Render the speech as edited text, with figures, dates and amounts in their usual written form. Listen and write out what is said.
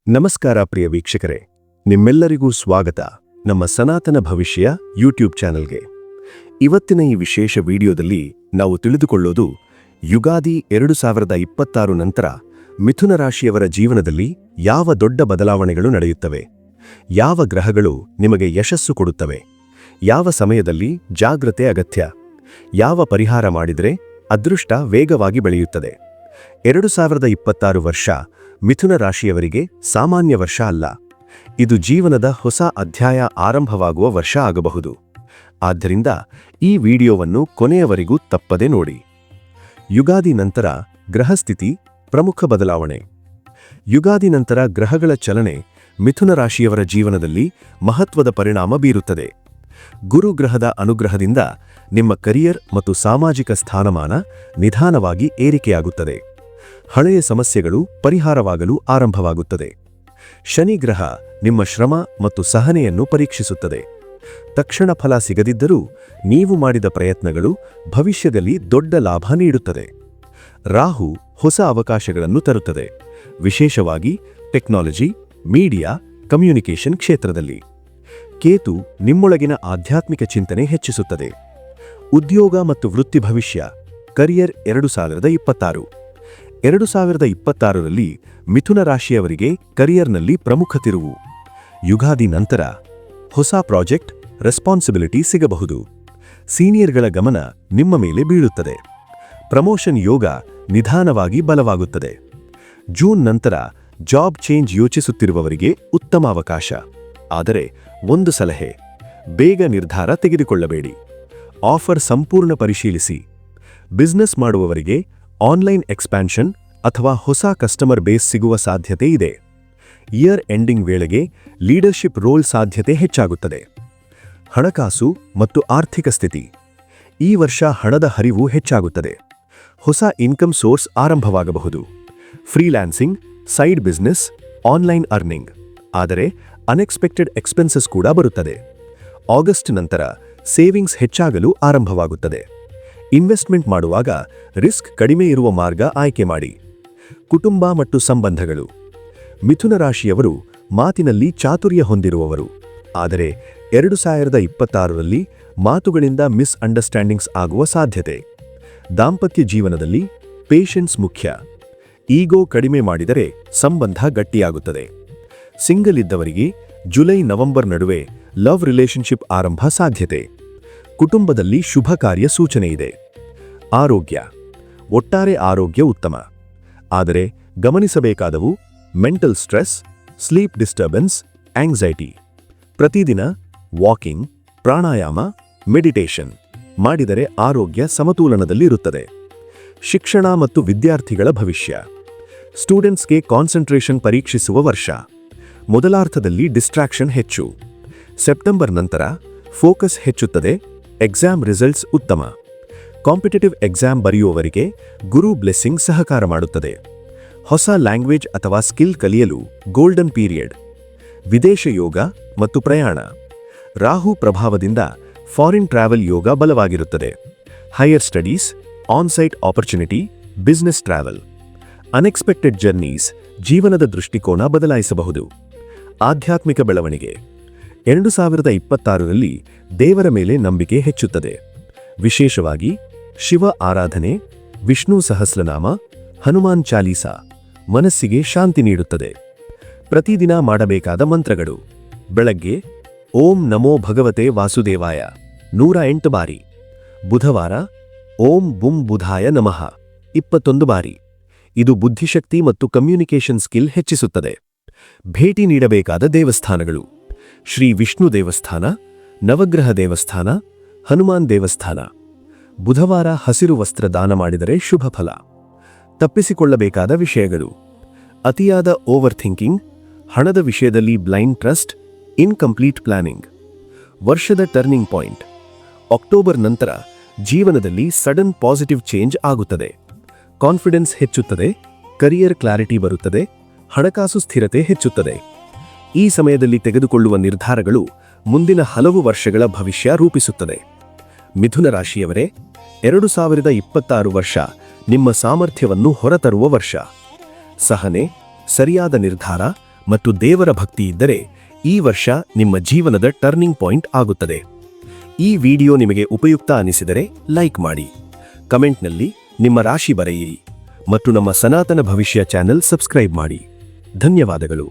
ನಮಸ್ಕಾರ ಪ್ರಿಯ ವೀಕ್ಷಕರೇ, ನಿಮ್ಮೆಲ್ಲರಿಗೂ ಸ್ವಾಗತ ನಮ್ಮ ಸನಾತನ ಭವಿಷ್ಯ ಯೂಟ್ಯೂಬ್ ಚಾನೆಲ್ಗೆ. ಇವತ್ತಿನ ಈ ವಿಶೇಷ ವಿಡಿಯೋದಲ್ಲಿ ನಾವು ತಿಳಿದುಕೊಳ್ಳೋದು ಯುಗಾದಿ 2026 ನಂತರ ಮಿಥುನ ರಾಶಿಯವರ ಜೀವನದಲ್ಲಿ ಯಾವ ದೊಡ್ಡ ಬದಲಾವಣೆಗಳು ನಡೆಯುತ್ತವೆ, ಯಾವ ಗ್ರಹಗಳು ನಿಮಗೆ ಯಶಸ್ಸು ಕೊಡುತ್ತವೆ, ಯಾವ ಸಮಯದಲ್ಲಿ ಜಾಗ್ರತೆ ಅಗತ್ಯ, ಯಾವ ಪರಿಹಾರ ಮಾಡಿದರೆ ಅದೃಷ್ಟ ವೇಗವಾಗಿ ಬೆಳೆಯುತ್ತದೆ. 2026 ವರ್ಷ ಮಿಥುನ ರಾಶಿಯವರಿಗೆ ಸಾಮಾನ್ಯ ವರ್ಷ ಅಲ್ಲ. ಇದು ಜೀವನದ ಹೊಸ ಅಧ್ಯಾಯ ಆರಂಭವಾಗುವ ವರ್ಷ ಆಗಬಹುದು. ಆದ್ದರಿಂದ ಈ ವಿಡಿಯೋವನ್ನು ಕೊನೆಯವರೆಗೂ ತಪ್ಪದೆ ನೋಡಿ. ಯುಗಾದಿ ನಂತರ ಗ್ರಹಸ್ಥಿತಿ ಪ್ರಮುಖ ಬದಲಾವಣೆ. ಯುಗಾದಿ ನಂತರ ಗ್ರಹಗಳ ಚಲನೆ ಮಿಥುನ ರಾಶಿಯವರ ಜೀವನದಲ್ಲಿ ಮಹತ್ವದ ಪರಿಣಾಮ ಬೀರುತ್ತದೆ. ಗುರು ಗ್ರಹದ ಅನುಗ್ರಹದಿಂದ ನಿಮ್ಮ ಕರಿಯರ್ ಮತ್ತು ಸಾಮಾಜಿಕ ಸ್ಥಾನಮಾನ ನಿಧಾನವಾಗಿ ಏರಿಕೆಯಾಗುತ್ತದೆ. ಹಳೆಯ ಸಮಸ್ಯೆಗಳು ಪರಿಹಾರವಾಗಲು ಆರಂಭವಾಗುತ್ತದೆ. ಶನಿ ಗ್ರಹ ನಿಮ್ಮ ಶ್ರಮ ಮತ್ತು ಸಹನೆಯನ್ನು ಪರೀಕ್ಷಿಸುತ್ತದೆ. ತಕ್ಷಣ ಫಲ ಸಿಗದಿದ್ದರೂ ನೀವು ಮಾಡಿದ ಪ್ರಯತ್ನಗಳು ಭವಿಷ್ಯದಲ್ಲಿ ದೊಡ್ಡ ಲಾಭ ನೀಡುತ್ತದೆ. ರಾಹು ಹೊಸ ಅವಕಾಶಗಳನ್ನು ತರುತ್ತದೆ, ವಿಶೇಷವಾಗಿ ಟೆಕ್ನಾಲಜಿ, ಮೀಡಿಯಾ, ಕಮ್ಯುನಿಕೇಷನ್ ಕ್ಷೇತ್ರದಲ್ಲಿ. ಕೇತು ನಿಮ್ಮೊಳಗಿನ ಆಧ್ಯಾತ್ಮಿಕ ಚಿಂತನೆ ಹೆಚ್ಚಿಸುತ್ತದೆ. ಉದ್ಯೋಗ ಮತ್ತು ವೃತ್ತಿ ಭವಿಷ್ಯ ಕರಿಯರ್ 2026ರಲ್ಲಿ ಮಿಥುನ ರಾಶಿಯವರಿಗೆ ಕರಿಯರ್ನಲ್ಲಿ ಪ್ರಮುಖ ತಿರುವು. ಯುಗಾದಿ ನಂತರ ಹೊಸ ಪ್ರಾಜೆಕ್ಟ್, ರೆಸ್ಪಾನ್ಸಿಬಿಲಿಟಿ ಸಿಗಬಹುದು. ಸೀನಿಯರ್ಗಳ ಗಮನ ನಿಮ್ಮ ಮೇಲೆ ಬೀಳುತ್ತದೆ. ಪ್ರಮೋಷನ್ ಯೋಗ ನಿಧಾನವಾಗಿ ಬಲವಾಗುತ್ತದೆ. ಜೂನ್ ನಂತರ ಜಾಬ್ ಚೇಂಜ್ ಯೋಚಿಸುತ್ತಿರುವವರಿಗೆ ಉತ್ತಮ ಅವಕಾಶ. ಆದರೆ ಒಂದು ಸಲಹೆ: ಬೇಗ ನಿರ್ಧಾರ ತೆಗೆದುಕೊಳ್ಳಬೇಡಿ. ಆಫರ್ ಸಂಪೂರ್ಣ ಪರಿಶೀಲಿಸಿ. ಬಿಸ್ನೆಸ್ ಮಾಡುವವರಿಗೆ ಆನ್ಲೈನ್ ಎಕ್ಸ್ಪ್ಯಾನ್ಷನ್ ಅಥವಾ ಹೊಸ ಕಸ್ಟಮರ್ ಬೇಸ್ ಸಿಗುವ ಸಾಧ್ಯತೆ ಇದೆ. ಇಯರ್ ಎಂಡಿಂಗ್ ವೇಳೆಗೆ ಲೀಡರ್ಶಿಪ್ ರೋಲ್ ಸಾಧ್ಯತೆ ಹೆಚ್ಚಾಗುತ್ತದೆ. ಹಣಕಾಸು ಮತ್ತು ಆರ್ಥಿಕ ಸ್ಥಿತಿ. ಈ ವರ್ಷ ಹಣದ ಹರಿವು ಹೆಚ್ಚಾಗುತ್ತದೆ. ಹೊಸ ಇನ್ಕಮ್ ಸೋರ್ಸ್ ಆರಂಭವಾಗಬಹುದು. Freelancing, side business, online earning. ಆದರೆ ಅನ್ಎಕ್ಸ್ಪೆಕ್ಟೆಡ್ ಎಕ್ಸ್ಪೆನ್ಸಸ್ ಕೂಡ ಬರುತ್ತದೆ. ಆಗಸ್ಟ್ ನಂತರ ಸೇವಿಂಗ್ಸ್ ಹೆಚ್ಚಾಗಲು ಆರಂಭವಾಗುತ್ತದೆ. ಇನ್ವೆಸ್ಟ್ಮೆಂಟ್ ಮಾಡುವಾಗ ರಿಸ್ಕ್ ಕಡಿಮೆ ಇರುವ ಮಾರ್ಗ ಆಯ್ಕೆ ಮಾಡಿ. ಕುಟುಂಬ ಮತ್ತು ಸಂಬಂಧಗಳು. ಮಿಥುನ ರಾಶಿಯವರು ಮಾತಿನಲ್ಲಿ ಚಾತುರ್ಯ ಹೊಂದಿರುವವರು. ಆದರೆ 2026ರಲ್ಲಿ ಮಾತುಗಳಿಂದ ಮಿಸ್ಅಂಡರ್ಸ್ಟ್ಯಾಂಡಿಂಗ್ಸ್ ಆಗುವ ಸಾಧ್ಯತೆ. ದಾಂಪತ್ಯ ಜೀವನದಲ್ಲಿ ಪೇಷನ್ಸ್ ಮುಖ್ಯ. ಈಗೋ ಕಡಿಮೆ ಮಾಡಿದರೆ ಸಂಬಂಧ ಗಟ್ಟಿಯಾಗುತ್ತದೆ. ಸಿಂಗಲ್ ಇದ್ದವರಿಗೆ ಜುಲೈ-ನವೆಂಬರ್ ನಡುವೆ ಲವ್ ರಿಲೇಶನ್ಶಿಪ್ ಆರಂಭ ಸಾಧ್ಯತೆ. ಕುಟುಂಬದಲ್ಲಿ ಶುಭ ಕಾರ್ಯ ಸೂಚನೆ ಇದೆ. ಆರೋಗ್ಯ. ಒಟ್ಟಾರೆ ಆರೋಗ್ಯ ಉತ್ತಮ. ಆದರೆ ಗಮನಿಸಬೇಕಾದವು mental stress, sleep disturbance, anxiety. ಪ್ರತಿದಿನ ವಾಕಿಂಗ್, ಪ್ರಾಣಾಯಾಮ, ಮೆಡಿಟೇಷನ್ ಮಾಡಿದರೆ ಆರೋಗ್ಯ ಸಮತೋಲನದಲ್ಲಿರುತ್ತದೆ. ಶಿಕ್ಷಣ ಮತ್ತು ವಿದ್ಯಾರ್ಥಿಗಳ ಭವಿಷ್ಯ. ಸ್ಟೂಡೆಂಟ್ಸ್ಗೆ ಕಾನ್ಸಂಟ್ರೇಷನ್ ಪರೀಕ್ಷಿಸುವ ವರ್ಷ. ಮೊದಲಾರ್ಧದಲ್ಲಿ ಡಿಸ್ಟ್ರಾಕ್ಷನ್ ಹೆಚ್ಚು. ಸೆಪ್ಟೆಂಬರ್ ನಂತರ ಫೋಕಸ್ ಹೆಚ್ಚುತ್ತದೆ. ಎಕ್ಸಾಮ್ ರಿಸಲ್ಟ್ಸ್ ಉತ್ತಮ. ಕಾಂಪಿಟೇಟಿವ್ ಎಕ್ಸಾಮ್ ಬರೆಯುವವರಿಗೆ ಗುರು ಬ್ಲೆಸ್ಸಿಂಗ್ ಸಹಕಾರ ಮಾಡುತ್ತದೆ. ಹೊಸ ಲ್ಯಾಂಗ್ವೇಜ್ ಅಥವಾ ಸ್ಕಿಲ್ ಕಲಿಯಲು ಗೋಲ್ಡನ್ ಪೀರಿಯಡ್. ವಿದೇಶ ಯೋಗ ಮತ್ತು ಪ್ರಯಾಣ. ರಾಹು ಪ್ರಭಾವದಿಂದ ಫಾರಿನ್ ಟ್ರಾವೆಲ್ ಯೋಗ ಬಲವಾಗಿರುತ್ತದೆ. Higher studies, onsite opportunity, business travel. Unexpected journeys ಜೀವನದ ದೃಷ್ಟಿಕೋನ ಬದಲಾಯಿಸಬಹುದು. ಆಧ್ಯಾತ್ಮಿಕ ಬೆಳವಣಿಗೆ. 2026ರಲ್ಲಿ ದೇವರ ಮೇಲೆ ನಂಬಿಕೆ ಹೆಚ್ಚುತ್ತದೆ. ವಿಶೇಷವಾಗಿ ಶಿವ ಆರಾಧನೆ, ವಿಷ್ಣು ಸಹಸ್ರನಾಮ, ಹನುಮಾನ್ ಚಾಲೀಸಾ ಮನಸ್ಸಿಗೆ ಶಾಂತಿ ನೀಡುತ್ತದೆ. ಪ್ರತಿದಿನ ಮಾಡಬೇಕಾದ ಮಂತ್ರಗಳು: ಬೆಳಗ್ಗೆ ಓಂ ನಮೋ ಭಗವತೆ ವಾಸುದೇವಾಯ 108 ಬಾರಿ. ಬುಧವಾರ ಓಂ ಬುಂ ಬುಧಾಯ ನಮಃ 21 ಬಾರಿ. ಇದು ಬುದ್ಧಿಶಕ್ತಿ ಮತ್ತು ಕಮ್ಯುನಿಕೇಷನ್ ಸ್ಕಿಲ್ ಹೆಚ್ಚಿಸುತ್ತದೆ. ಭೇಟಿ ನೀಡಬೇಕಾದ ದೇವಸ್ಥಾನಗಳು: ಶ್ರೀ ವಿಷ್ಣು ದೇವಸ್ಥಾನ, ನವಗ್ರಹ ದೇವಸ್ಥಾನ, ಹನುಮಾನ್ ದೇವಸ್ಥಾನ. ಬುಧವಾರ ಹಸಿರು ವಸ್ತ್ರ ದಾನ ಮಾಡಿದರೆ ಶುಭ ಫಲ. ತಪ್ಪಿಸಿಕೊಳ್ಳಬೇಕಾದ ವಿಷಯಗಳು: ಅತಿಯಾದ ಓವರ್ ಥಿಂಕಿಂಗ್, ಹಣದ ವಿಷಯದಲ್ಲಿ ಬ್ಲೈಂಡ್ ಟ್ರಸ್ಟ್, ಇನ್ಕಂಪ್ಲೀಟ್ ಪ್ಲಾನಿಂಗ್. ವರ್ಷದ ಟರ್ನಿಂಗ್ ಪಾಯಿಂಟ್. ಅಕ್ಟೋಬರ್ ನಂತರ ಜೀವನದಲ್ಲಿ ಸಡನ್ ಪಾಸಿಟಿವ್ ಚೇಂಜ್ ಆಗುತ್ತದೆ. ಕಾನ್ಫಿಡೆನ್ಸ್ ಹೆಚ್ಚುತ್ತದೆ, ಕರಿಯರ್ ಕ್ಲಾರಿಟಿ ಬರುತ್ತದೆ, ಹಣಕಾಸು ಸ್ಥಿರತೆ ಹೆಚ್ಚುತ್ತದೆ. ಈ ಸಮಯದಲ್ಲಿ ತೆಗೆದುಕೊಳ್ಳುವ ನಿರ್ಧಾರಗಳು ಮುಂದಿನ ಹಲವು ವರ್ಷಗಳ ಭವಿಷ್ಯ ರೂಪಿಸುತ್ತದೆ. ಮಿಥುನ ರಾಶಿಯವರೇ, 2026 ವರ್ಷ ನಿಮ್ಮ ಸಾಮರ್ಥ್ಯವನ್ನು ಹೊರತರುವ ವರ್ಷ. ಸಹನೆ, ಸರಿಯಾದ ನಿರ್ಧಾರ ಮತ್ತು ದೇವರ ಭಕ್ತಿ ಇದ್ದರೆ ಈ ವರ್ಷ ನಿಮ್ಮ ಜೀವನದ ಟರ್ನಿಂಗ್ ಪಾಯಿಂಟ್ ಆಗುತ್ತದೆ. ಈ ವಿಡಿಯೋ ನಿಮಗೆ ಉಪಯುಕ್ತ ಅನಿಸಿದರೆ ಲೈಕ್ ಮಾಡಿ, ಕಮೆಂಟ್ನಲ್ಲಿ ನಿಮ್ಮ ರಾಶಿ ಬರೆಯಿರಿ ಮತ್ತು ನಮ್ಮ ಸನಾತನ ಭವಿಷ್ಯ ಚಾನೆಲ್ ಸಬ್ಸ್ಕ್ರೈಬ್ ಮಾಡಿ. ಧನ್ಯವಾದಗಳು.